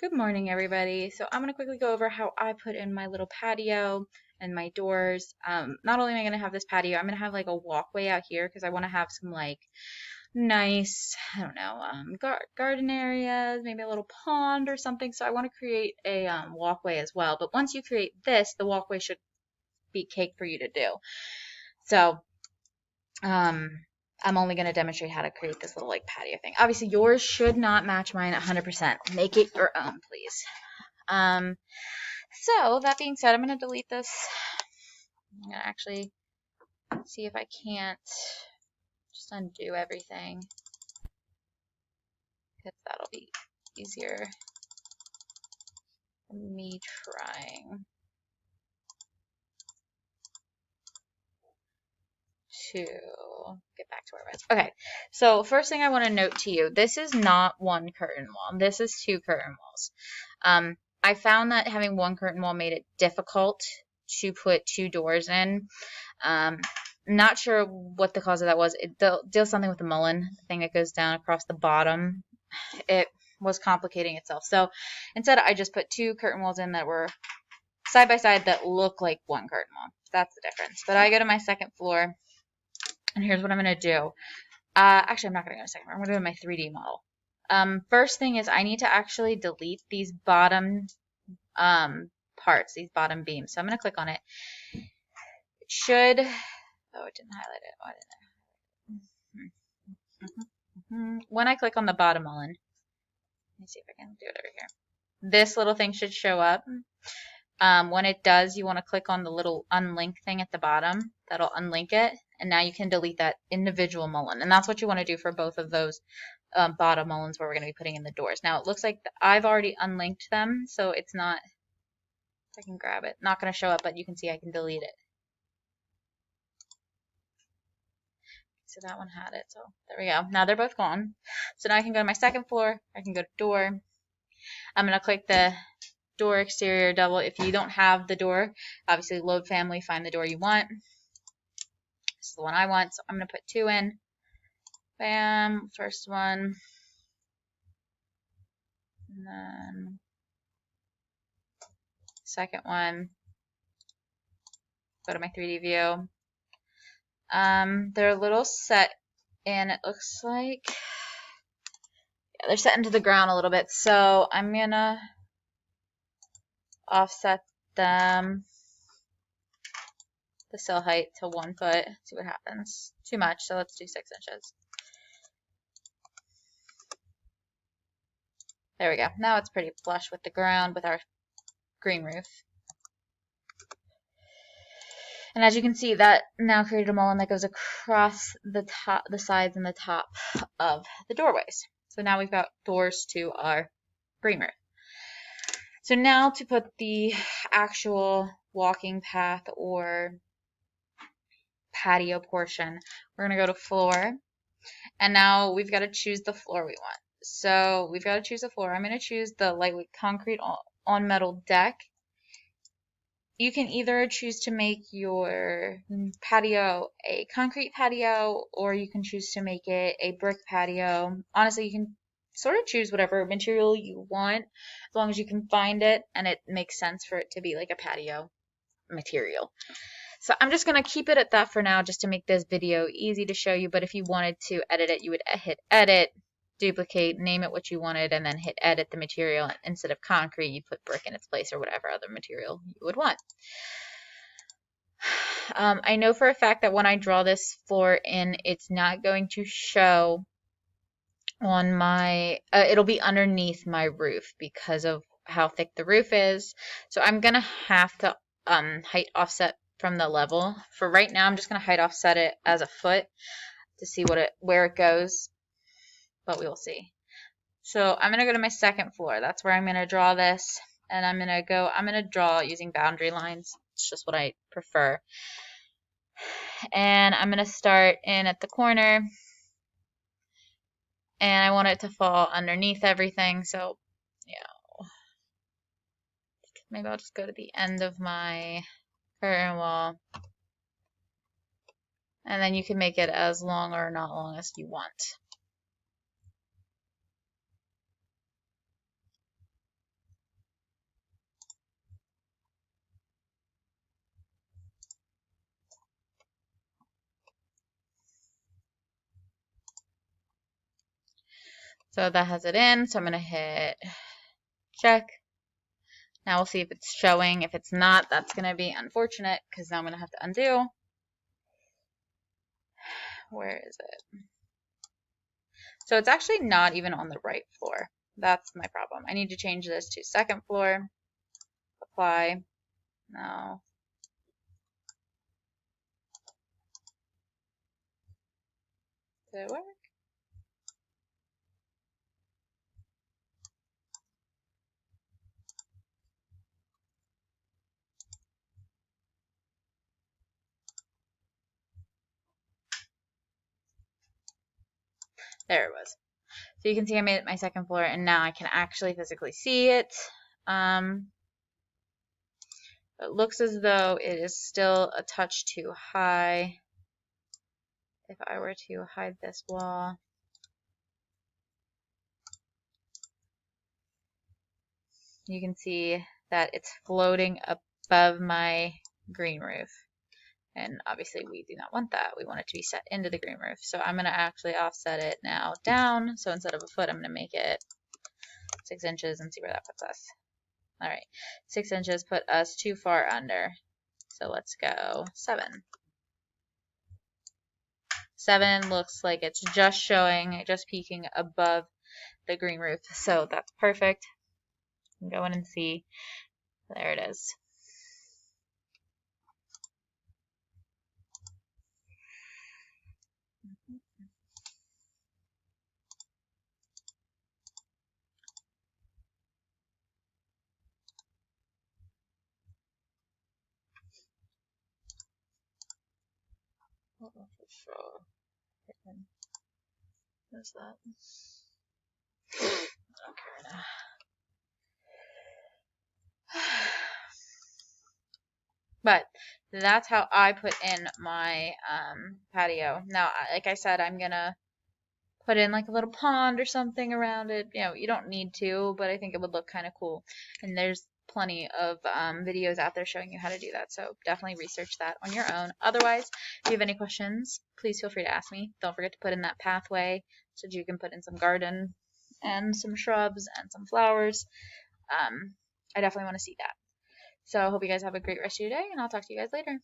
Good morning, everybody. So I'm going to quickly go over how I put in my little patio and my doors. Not only am I going to have this patio, I'm going to have like a walkway out here because I want to have some like nice, I don't know, garden areas, maybe a little pond or something. So I want to create a walkway as well. But once you create this, the walkway should be cake for you to do. So um, I'm only going to demonstrate how to create this little like patio thing. Obviously, yours should not match mine 100%. Make it your own, please. So that being said, I'm going to delete this. I'm going to actually see if I can't just undo everything because that'll be easier than me trying to get back to where I was. Okay, so first thing I want to note to you, this is not one curtain wall. This is two curtain walls. I found that having one curtain wall made it difficult to put two doors in. Not sure what the cause of that was. It deals something with the mullion, the thing that goes down across the bottom. It was complicating itself. So instead, I just put two curtain walls in that were side by side that look like one curtain wall. That's the difference. But I go to my second floor, and here's what I'm going to do. Actually, I'm not going to go to second floor. I'm going to go to my 3D model. First thing is I need to actually delete these bottom parts, these bottom beams. So I'm going to click on it. It should, oh, it didn't highlight it. Why didn't it? When I click on the bottom one, let me see if I can do it over here. This little thing should show up. When it does, you want to click on the little unlink thing at the bottom. That'll unlink it, and now you can delete that individual mullion. And that's what you want to do for both of those bottom mullions where we're going to be putting in the doors. Now, it looks like I've already unlinked them, so it's not, if I can grab it, not going to show up, but you can see I can delete it. So that one had it, so there we go. Now they're both gone. So now I can go to my second floor. I can go to door. I'm going to click the door exterior double. If you don't have the door, obviously load family, find the door you want. This is the one I want, so I'm going to put two in. Bam, first one. And then second one. Go to my 3D view. They're a little set in, it looks like. Yeah, they're set into the ground a little bit, so I'm going to offset them, the sill height, to 1 foot. See what happens. Too much, so let's do 6 inches. There we go. Now it's pretty flush with the ground with our green roof. And as you can see, that now created a mullion that goes across the top, the sides and the top of the doorways. So now we've got doors to our green roof. So now to put the actual walking path or patio portion, we're going to go to floor. And now we've got to choose the floor we want. So we've got to choose a floor. I'm going to choose the lightweight concrete on metal deck. You can either choose to make your patio a concrete patio, or you can choose to make it a brick patio. Honestly, you can sort of choose whatever material you want, as long as you can find it and it makes sense for it to be like a patio material. So I'm just going to keep it at that for now, just to make this video easy to show you. But if you wanted to edit it, you would hit edit, duplicate, name it what you wanted, and then hit edit the material. Instead of concrete, you put brick in its place or whatever other material you would want. I know for a fact that when I draw this floor in, it's not going to show on my, it'll be underneath my roof because of how thick the roof is. So I'm going to have to height offset from the level. For right now, I'm just going to height offset it as a foot to see where it goes, but we will see. So I'm going to go to my second floor. That's where I'm going to draw this, and I'm going to draw using boundary lines. It's just what I prefer. And I'm going to start in at the corner, and I want it to fall underneath everything, so maybe I'll just go to the end of my curtain wall, and then you can make it as long or not long as you want. So that has it in. So I'm going to hit check. Now we'll see if it's showing. If it's not, that's going to be unfortunate because now I'm going to have to undo. Where is it? So it's actually not even on the right floor. That's my problem. I need to change this to second floor. Apply. No. Did it work? There it was. So you can see I made it my second floor, and now I can actually physically see it. It looks as though it is still a touch too high. If I were to hide this wall, you can see that it's floating above my green roof. And obviously we do not want that. We want it to be set into the green roof. So I'm going to actually offset it now down. So instead of a foot, I'm going to make it 6 inches and see where that puts us. All right, 6 inches put us too far under. So let's go 7. 7 looks like it's just showing, just peeking above the green roof. So that's perfect. Go in and see. There it is. What's that? Okay. But that's how I put in my patio. Now, like I said, I'm gonna put in like a little pond or something around it. You know, you don't need to, but I think it would look kind of cool. And there's plenty of videos out there showing you how to do that. So definitely research that on your own. Otherwise, if you have any questions, please feel free to ask me. Don't forget to put in that pathway so that you can put in some garden and some shrubs and some flowers. I definitely want to see that. So I hope you guys have a great rest of your day, and I'll talk to you guys later.